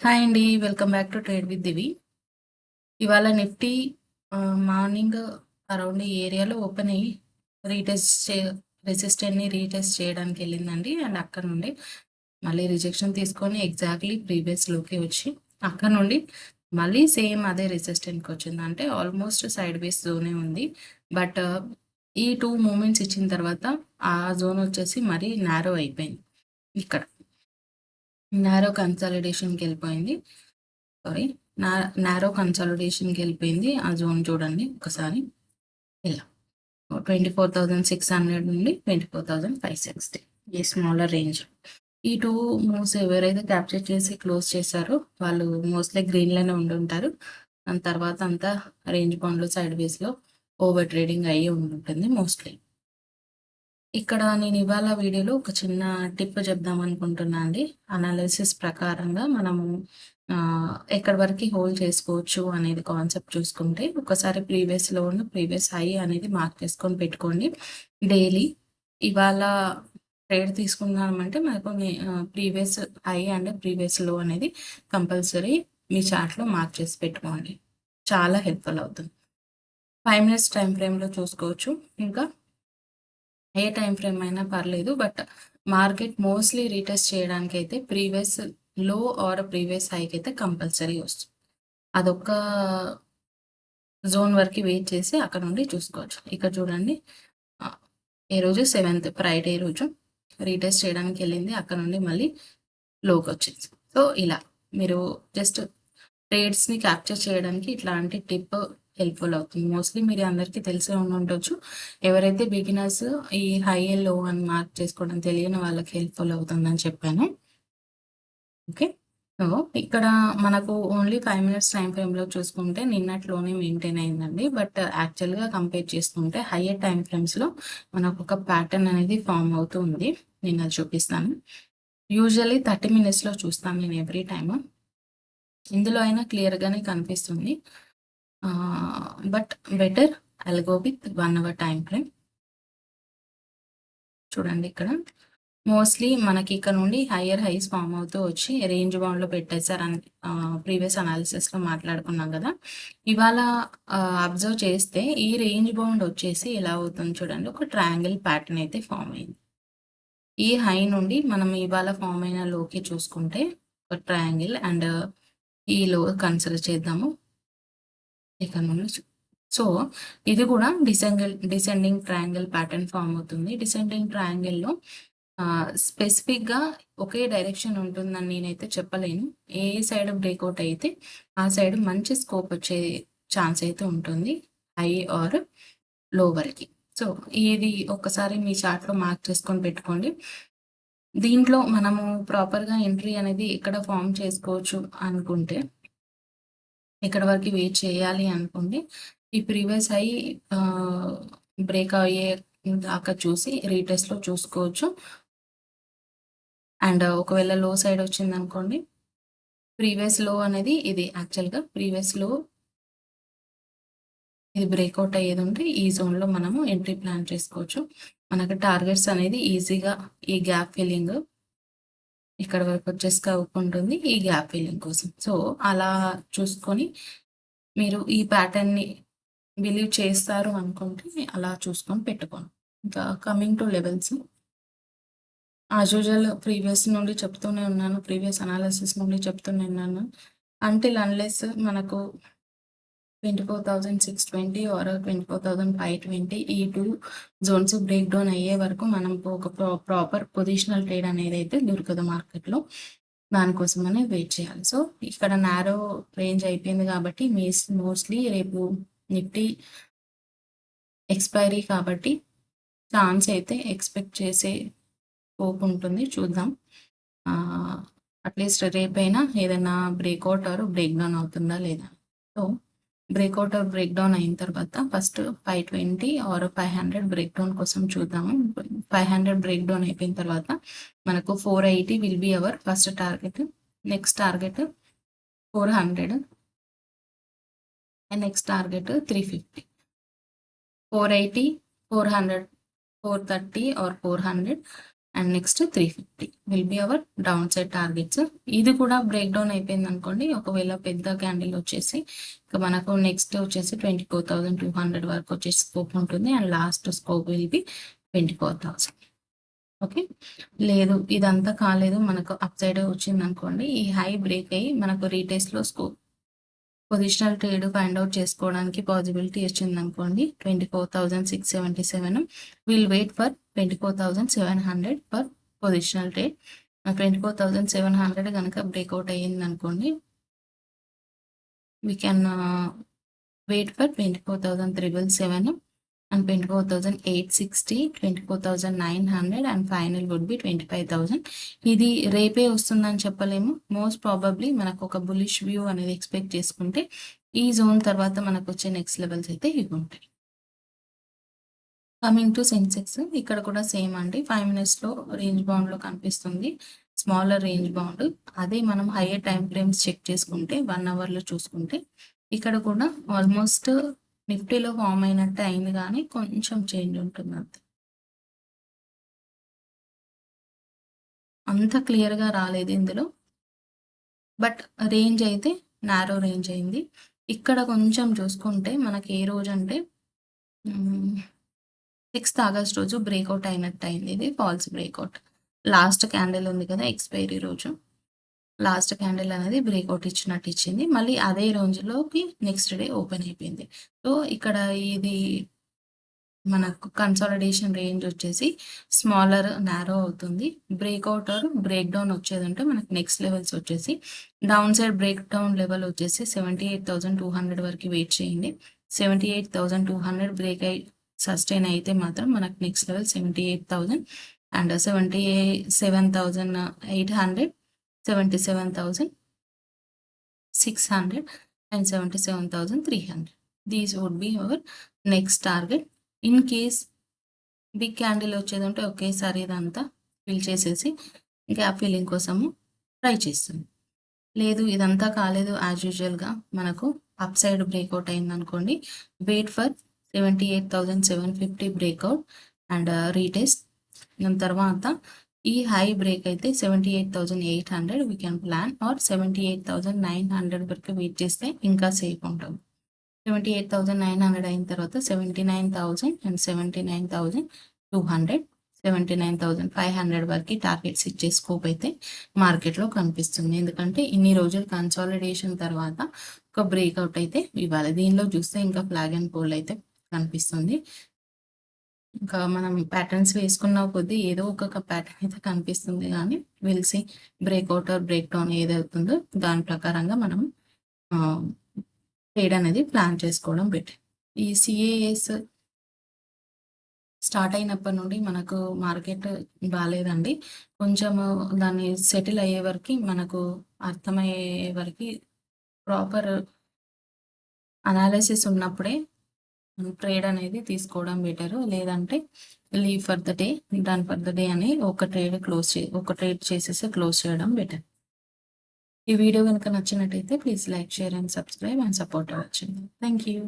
Hi అండి. Welcome back to trade with Divi. ఇవాళ Nifty morning around ఈ ఏరియాలో ఓపెన్ అయ్యి రీటెస్ట్ చే రెసిస్టెంట్‌ని రీటెస్ట్ చేయడానికెళ్ళిందండి. అండ్ అక్కడ నుండి మళ్ళీ రిజెక్షన్ తీసుకొని ఎగ్జాక్ట్‌లీ ప్రీవియస్ లోకే వచ్చి అక్కడ నుండి మళ్ళీ సేమ్ అదే రెసిస్టెంట్‌కొచ్చింది. అంటే ఆల్మోస్ట్ సైడ్ వేస్ జోనే ఉంది. బట్ ఈ 2 మూవ్‌మెంట్స్ ఇచ్చిన తర్వాత ఆ జోన్ వచ్చేసి మరీ నారో అయిపోయింది. ఇక్కడ నారో కన్సాలిడేషన్‌కెళ్ళిపోయింది. సారీ. నా నారో కన్సాలిడేషన్‌కెళ్ళిపోయింది. ఆ జోన్ చూడండి ఒకసారి ఇలా. 24,600 నుండి 24,560 ఈ స్మాలర్ రేంజ్. ఈ 2 మూవ్స్ ఎవరైతే క్యాప్చర్ చేసి క్లోజ్ చేశారో వాళ్ళు మోస్ట్‌లీ గ్రీన్‌లోనే ఉండుంటారు. దాని తర్వాత అంతా రేంజ్ బౌండ్‌లో సైడ్ వేస్‌లో ఓవర్ ట్రేడింగ్ అయ్యి ఉండుంటుంది మోస్ట్‌లీ. ఇక్కడ నేను ఇవాళ వీడియోలో ఒక చిన్న టిప్ చెప్దాం అనుకుంటున్నా అండి. అనాలిసిస్ ప్రకారంగా మనము ఎక్కడి వరకి హోల్డ్ చేసుకోవచ్చు అనేది కాన్సెప్ట్ చూసుకుంటే, ఒకసారి ప్రీవియస్ లో ఉన్న ప్రీవియస్ హై అనేది మార్క్ చేసుకొని పెట్టుకోండి. డైలీ ఇవాళ ట్రేడ్ తీసుకున్నామంటే మనకు ప్రీవియస్ హై అండ్ ప్రీవియస్ లో అనేది కంపల్సరీ మీ చార్ట్లో మార్క్ చేసి పెట్టుకోండి. చాలా హెల్ప్ఫుల్ అవుతుంది. 5 మినిట్స్ టైం ఫ్రేమ్‌లో చూసుకోవచ్చు. ఇంకా ఏ టైం ఫ్రేమ్ అయినా పర్లేదు. బట్ మార్కెట్ మోస్ట్‌లీ రీటెస్ట్ చేయడానికైతే ప్రీవియస్ లో ఆర్ ప్రీవియస్ హైకి అయితే కంపల్సరీ వస్తుంది. అదొక్క జోన్ వరకి వెయిట్ చేసి అక్కడ నుండి చూసుకోవచ్చు. ఇక్కడ చూడండి ఏ రోజు 7th ఫ్రైడే రోజు రీటెస్ట్ చేయడానికి వెళ్ళింది. అక్కడ నుండి మళ్ళీ లోకొచ్చింది. సో, ఇలా మీరు జస్ట్ ట్రేడ్స్‌ని క్యాప్చర్ చేయడానికి ఇట్లాంటి టిప్ హెల్ప్‌ఫుల్ అవుతుంది. మోస్ట్‌లీ మీరు అందరికీ తెలిసే ఉండుండొచ్చు. ఎవరైతే బిగినర్స్ ఈ హై, లో అని మార్క్ చేసుకోవడం తెలియని వాళ్ళకి హెల్ప్‌ఫుల్ అవుతుందని చెప్పాను. ఓకే. సో, ఇక్కడ మనకు ఓన్లీ 5 మినిట్స్ టైమ్ ఫ్రేమ్‌లో చూసుకుంటే నిన్నట్లోనే మెయింటైన్ అయిందండి. బట్ యాక్చువల్‌గా కంపేర్ చేసుకుంటే హయ్యర్ టైమ్ ఫ్రేమ్స్‌లో మనకొక ప్యాటర్న్ అనేది ఫార్మ్ అవుతూ ఉంది. నేను అది చూపిస్తాను. యూజువల్లీ 30 మినిట్స్‌లో చూస్తాను నేను ఎవ్రీ టైము. ఇందులో అయినా క్లియర్‌గానే కనిపిస్తుంది. But better I'll go with 1 hour time frame. చూడండి ఇక్కడ. మోస్ట్‌లీ మనకి ఇక్కడ నుండి హయ్యర్ హైస్ ఫార్మ్ అవుతూ వచ్చి రేంజ్ బౌండ్‌లో పెట్టేసారని ప్రీవియస్ అనాలిసిస్‌లో మాట్లాడుకున్నాం గదా! ఇవాళ అబ్జర్వ్ చేస్తే ఈ రేంజ్ బౌండ్ వచ్చేసి ఎలా అవుతుంది చూడండి. ఒక ట్రయాంగిల్ ప్యాటర్న్ అయితే ఫార్మ్ అయింది. ఈ హై నుండి మనం ఇవాళ ఫార్మ్ అయిన లోకి చూసుకుంటే ఒక ట్రయాంగిల్ అండ్ ఈ లో కన్సిడర్ చేద్దాము. ఇక్కడ నుండి సో, ఇది కూడా డిసెండింగ్ ట్రయాంగిల్ ప్యాటర్న్ ఫార్మ్ అవుతుంది. డిసెండింగ్ ట్రయాంగిల్‌లో స్పెసిఫిక్‌గా ఒకే డైరెక్షన్ ఉంటుందని నేనైతే చెప్పలేను. ఏ సైడ్ బ్రేక్‌ఔట్ అయితే ఆ సైడ్ మంచి స్కోప్ వచ్చే ఛాన్స్ అయితే ఉంటుంది. హై ఆర్ లో వరకి. సో, ఇది ఒక్కసారి మీ చార్ట్‌లో మార్క్ చేసుకొని పెట్టుకోండి. దీంట్లో మనము ప్రాపర్‌గా ఎంట్రీ అనేది ఎక్కడ ఫార్మ్ చేసుకోవచ్చు అనుకుంటే, ఎక్కడి వరకు వెయిట్ చేయాలి అనుకోండి. ఈ ప్రీవియస్ హై ఆహ్, బ్రేక్ అయ్యే దాకా చూసి రీటెస్ట్‌లో చూసుకోవచ్చు. అండ్ ఒకవేళ లో సైడ్ వచ్చిందనుకోండి, ప్రీవియస్ లో అనేది ఇది యాక్చువల్‌గా ప్రీవియస్ లో ఇది బ్రేక్‌ఔట్ అయ్యేదుంటే ఈ జోన్‌లో మనము ఎంట్రీ ప్లాన్ చేసుకోవచ్చు. మనకు టార్గెట్స్ అనేది ఈజీగా ఈ గ్యాప్ ఫిల్లింగ్ ఇక్కడ వరకు వచ్చేసి ఉంటుంది. ఈ గ్యాప్ ఫిల్లింగ్ కోసం. సో, అలా చూసుకొని మీరు ఈ ప్యాటర్న్‌ని బిలీవ్ చేస్తారు అనుకుంటే అలా చూసుకొని పెట్టుకోండి. ఇంకా coming to levels as usual previous నుండి చెప్తూనే ఉన్నాను. ప్రీవియస్ అనాలిసిస్ నుండి చెప్తూనే ఉన్నాను. అంటిల్ అన్లెస్ మనకు 24,620 ఆర్ 24,520 ఈ 2 జోన్స్ బ్రేక్ డౌన్ అయ్యే వరకు మనం ఒక ప్రాపర్ పొజిషనల్ ట్రేడ్ అనేది అయితే దొరకదు మార్కెట్‌లో. దానికోసమనే వెయిట్ చేయాలి. సో, ఇక్కడ నారో రేంజ్ అయిపోయింది కాబట్టి మోస్ట్‌లీ రేపు నిఫ్టీ ఎక్స్‌పైరీ కాబట్టి ఛాన్స్ అయితే ఎక్స్‌పెక్ట్ చేసే స్కోప్ ఉంటుంది. చూద్దాం. అట్‌లీస్ట్ రేపైనా ఏదైనా బ్రేక్‌ఔట్ ఆర్ బ్రేక్ డౌన్ అవుతుందా లేదా? So, breakout or break down అయిన తర్వాత ఫస్ట్ 520 ఆర్ 500 బ్రేక్ డౌన్ కోసం చూద్దాము. 500 బ్రేక్ డౌన్ అయిపోయిన తర్వాత మనకు 480 will be our first target. Next target 400 and next target 350. 480, 400, 430 or 400 and next 350 will be our downside targets. ఇది కూడా బ్రేక్ డౌన్ అయిపోయింది అనుకోండి, ఒకవేళ పెద్ద క్యాండిల్ వచ్చేసి ఇక మనకు నెక్స్ట్ వచ్చేసి 24,200 వరకు వచ్చే స్కోప్ ఉంటుంది. And last scope will be 24,000. Okay, లేదు ఇదంతా కాలేదు, మనకు అప్ సైడ్ వచ్చింది అనుకోండి, ఈ హై బ్రేక్ అయ్యి మనకు రీటెస్ట్లో scope positional trade find out చేసుకోవడానికి పాసిబిలిటీ వచ్చింది అనుకోండి, 24,677 will wait for 24,700 for positional trade. 24,700 కనుక బ్రేక్అవుట్ అయ్యింది అనుకోండి, we can wait for 24,377 and 24,860, 24,900 and final would be 25,000. ఇది రేపే వస్తుందని చెప్పలేము, మోస్ట్ ప్రాబబ్లీ మనకు ఒక బులిష్ వ్యూ అనేది ఎక్స్పెక్ట్ చేసుకుంటే ఈ జోన్ తర్వాత మనకు వచ్చే నెక్స్ట్ లెవెల్స్ అయితే ఇవి ఉంటాయి. కమింగ్ టు సెన్సెక్స్, ఇక్కడ కూడా సేమ్ అండి, 5 minutesలో రేంజ్ బౌండ్లో కనిపిస్తుంది, స్మాలర్ రేంజ్ బౌండ్. అదే మనం హైయర్ టైం ఫ్రేమ్స్ చెక్ చేసుకుంటే 1 hourలో చూసుకుంటే ఇక్కడ కూడా ఆల్మోస్ట్ నిఫ్టీలో ఫామ్ అయినట్టు అయింది, కానీ కొంచెం చేంజ్ ఉంటుంది అంతే, అంత క్లియర్గా రాలేదు ఇందులో. బట్ రేంజ్ అయితే నారో రేంజ్ అయింది. ఇక్కడ కొంచెం చూసుకుంటే మనకి ఏ రోజు అంటే 6th August రోజు బ్రేక్అవుట్ అయినట్టు అయింది. ఇది ఫాల్స్ బ్రేక్అవుట్. లాస్ట్ క్యాండిల్ ఉంది కదా ఎక్స్పైరీ రోజు, లాస్ట్ క్యాండిల్ అనేది బ్రేక్అవుట్ ఇచ్చినట్టు ఇచ్చింది. మళ్ళీ అదే రోజులోకి నెక్స్ట్ డే ఓపెన్ అయిపోయింది. సో ఇక్కడ ఇది మనకు కన్సాలిడేషన్ రేంజ్ వచ్చేసి స్మాలర్ నారో అవుతుంది. బ్రేక్అవుట్ ఆర్ బ్రేక్ డౌన్ వచ్చేది అంటే మనకు నెక్స్ట్ లెవెల్స్ వచ్చేసి down side break down level వచ్చేసి 78,200 వరకు వెయిట్ చేయండి. 78,200 బ్రేక్ అయి సస్టైన్ అయితే మాత్రం మనకు next level 78,000 and 77,800, 77,600 and 77,300. These would be our next target. In case big candle వచ్చేదంటే ఒకేసారి ఇదంతా ఫిల్ చేసేసి గ్యాప్ ఫిల్లింగ్ కోసము ట్రై చేస్తుంది. లేదు ఇదంతా కాలేదు, యాజ్ యూజువల్గా మనకు అప్ సైడ్ బ్రేక్అవుట్ అయింది అనుకోండి, wait for 78,750 breakout and retest. దాని తర్వాత ఈ హై బ్రేక్ అయితే 78,800 వీ కెన్ ప్లాన్, ఆర్ 78,900 వరకు వెయిట్ చేస్తే ఇంకా సేఫ్ ఉంటుంది. 78,900 అయిన తర్వాత 79,000 అండ్ 79,200, 79,500 వరకు టార్గెట్స్ ఇచ్చే స్కోప్ అయితే మార్కెట్లో కనిపిస్తుంది. ఎందుకంటే ఇన్ని రోజులు కన్సాలిడేషన్ తర్వాత ఒక బ్రేక్అవుట్ అయితే ఇవ్వాలి. దీనిలో చూస్తే ఇంకా ఫ్లాగ్ అండ్ పోల్ అయితే కనిపిస్తుంది. ఇంకా మనం ప్యాటర్న్స్ వేసుకున్న కొద్దీ ఏదో ఒక ప్యాటర్న్ అయితే కనిపిస్తుంది, కానీ వెలిసి బ్రేక్అవుట్ ఆర్ బ్రేక్ డౌన్ ఏదవుతుందో దాని ప్రకారంగా మనం ట్రేడ్ అనేది ప్లాన్ చేసుకోవడం బెటర్. ఈ సిఏఎస్ స్టార్ట్ అయినప్పటి నుండి మనకు మార్కెట్ బాగాలేదండి. కొంచెము దాన్ని సెటిల్ అయ్యే వరకు, మనకు అర్థమయ్యే వరకు ప్రాపర్ అనాలిసిస్ ఉన్నప్పుడే ట్రేడ్ అనేది తీసుకోవడం బెటరు. లేదంటే leave for the day, done for the day అని ఒక ట్రేడ్ చేసేసి క్లోజ్ చేయడం బెటర్. ఈ వీడియో కనుక నచ్చినట్టయితే please like, share and subscribe and support our channel. Thank you.